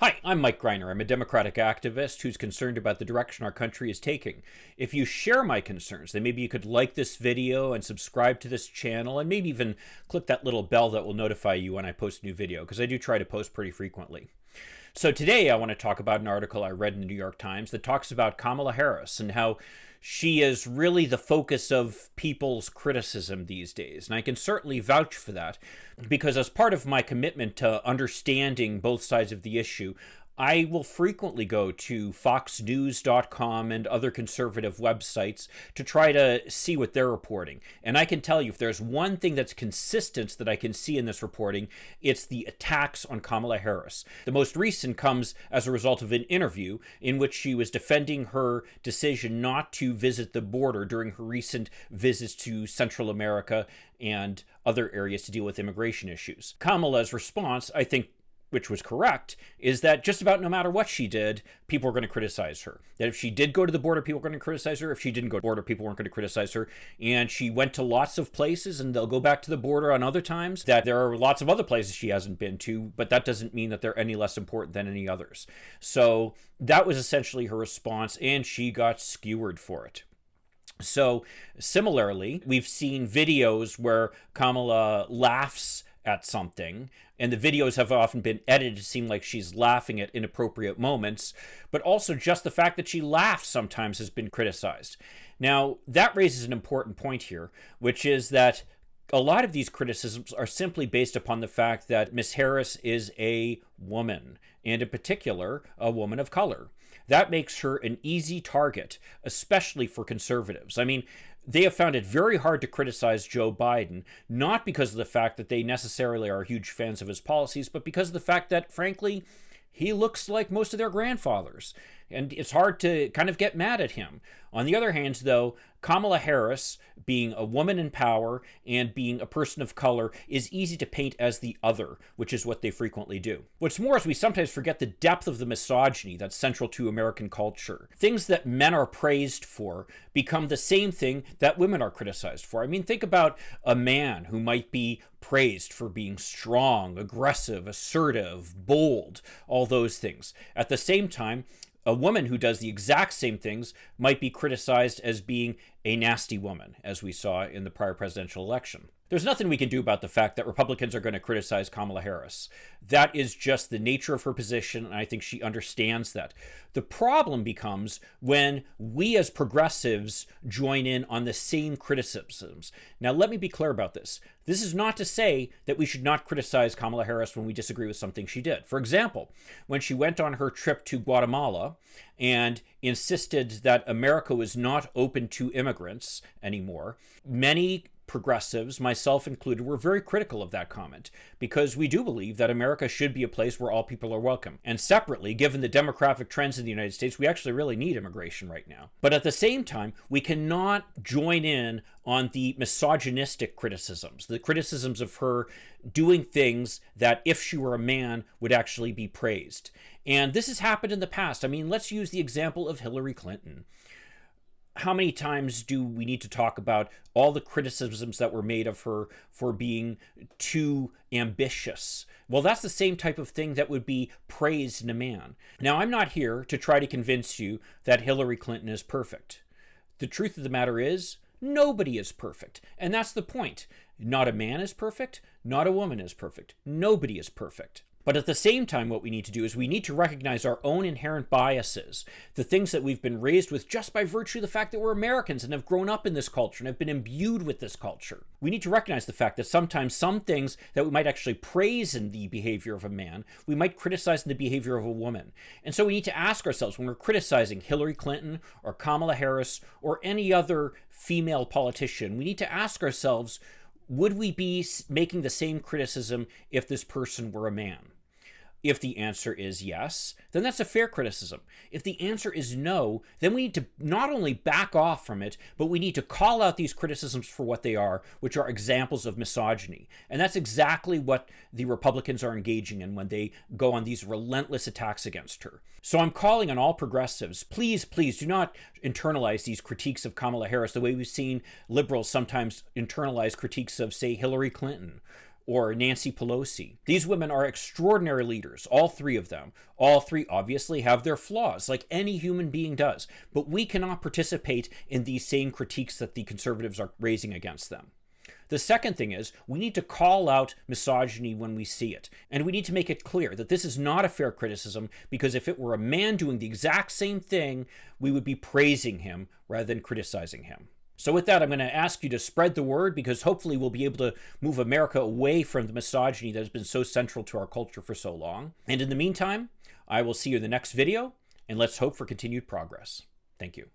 Hi, I'm Mike Greiner. I'm a Democratic activist who's concerned about the direction our country is taking. If you share my concerns, then maybe you could like this video and subscribe to this channel, and maybe even click that little bell that will notify you when I post a new video, because I do try to post pretty frequently. So today I want to talk about an article I read in the New York Times that talks about Kamala Harris and how she is really the focus of people's criticism these days. And I can certainly vouch for that because as part of my commitment to understanding both sides of the issue, I will frequently go to foxnews.com and other conservative websites to try to see what they're reporting. And I can tell you, if there's one thing that's consistent that I can see in this reporting, it's the attacks on Kamala Harris. The most recent comes as a result of an interview in which she was defending her decision not to visit the border during her recent visits to Central America and other areas to deal with immigration issues. Kamala's response, I think, which was correct, is that just about no matter what she did, people were going to criticize her. That if she did go to the border, people were going to criticize her. If she didn't go to the border, people weren't going to criticize her. And she went to lots of places, and they'll go back to the border on other times. That there are lots of other places she hasn't been to, but that doesn't mean that they're any less important than any others. So that was essentially her response, and she got skewered for it. So similarly, we've seen videos where Kamala laughs at something, and the videos have often been edited to seem like she's laughing at inappropriate moments, but also just the fact that she laughs sometimes has been criticized. Now, that raises an important point here, which is that a lot of these criticisms are simply based upon the fact that Miss Harris is a woman, and in particular, a woman of color. That makes her an easy target, especially for conservatives. I mean, they have found it very hard to criticize Joe Biden, not because of the fact that they necessarily are huge fans of his policies, but because of the fact that, frankly, he looks like most of their grandfathers, and it's hard to kind of get mad at him. On the other hand, though, Kamala Harris, being a woman in power and being a person of color, is easy to paint as the other, which is what they frequently do. What's more is we sometimes forget the depth of the misogyny that's central to American culture. Things that men are praised for become the same thing that women are criticized for. I mean, think about a man who might be praised for being strong, aggressive, assertive, bold, all those things. At the same time, a woman who does the exact same things might be criticized as being a nasty woman, as we saw in the prior presidential election. There's nothing we can do about the fact that Republicans are going to criticize Kamala Harris. That is just the nature of her position, and I think she understands that. The problem becomes when we as progressives join in on the same criticisms. Now, let me be clear about this. This is not to say that we should not criticize Kamala Harris when we disagree with something she did. For example, when she went on her trip to Guatemala and insisted that America was not open to immigrants anymore, many progressives, myself included, were very critical of that comment because we do believe that America should be a place where all people are welcome. And separately, given the demographic trends in the United States, we actually really need immigration right now. But at the same time, we cannot join in on the misogynistic criticisms, the criticisms of her doing things that if she were a man would actually be praised. And this has happened in the past. I mean, let's use the example of Hillary Clinton. How many times do we need to talk about all the criticisms that were made of her for being too ambitious? Well, that's the same type of thing that would be praised in a man. Now, I'm not here to try to convince you that Hillary Clinton is perfect. The truth of the matter is, nobody is perfect. And that's the point. Not a man is perfect. Not a woman is perfect. Nobody is perfect. But at the same time, what we need to do is we need to recognize our own inherent biases, the things that we've been raised with just by virtue of the fact that we're Americans and have grown up in this culture and have been imbued with this culture. We need to recognize the fact that sometimes some things that we might actually praise in the behavior of a man, we might criticize in the behavior of a woman. And so we need to ask ourselves when we're criticizing Hillary Clinton or Kamala Harris or any other female politician, we need to ask ourselves, would we be making the same criticism if this person were a man? If the answer is yes, then that's a fair criticism. If the answer is no, then we need to not only back off from it, but we need to call out these criticisms for what they are, which are examples of misogyny. And that's exactly what the Republicans are engaging in when they go on these relentless attacks against her. So I'm calling on all progressives, please do not internalize these critiques of Kamala Harris the way we've seen liberals sometimes internalize critiques of, say, Hillary Clinton or Nancy Pelosi. These women are extraordinary leaders, all three of them. All three obviously have their flaws, like any human being does, but we cannot participate in these same critiques that the conservatives are raising against them. The second thing is we need to call out misogyny when we see it. And we need to make it clear that this is not a fair criticism, because if it were a man doing the exact same thing, we would be praising him rather than criticizing him. So with that, I'm going to ask you to spread the word, because hopefully we'll be able to move America away from the misogyny that has been so central to our culture for so long. And in the meantime, I will see you in the next video, and let's hope for continued progress. Thank you.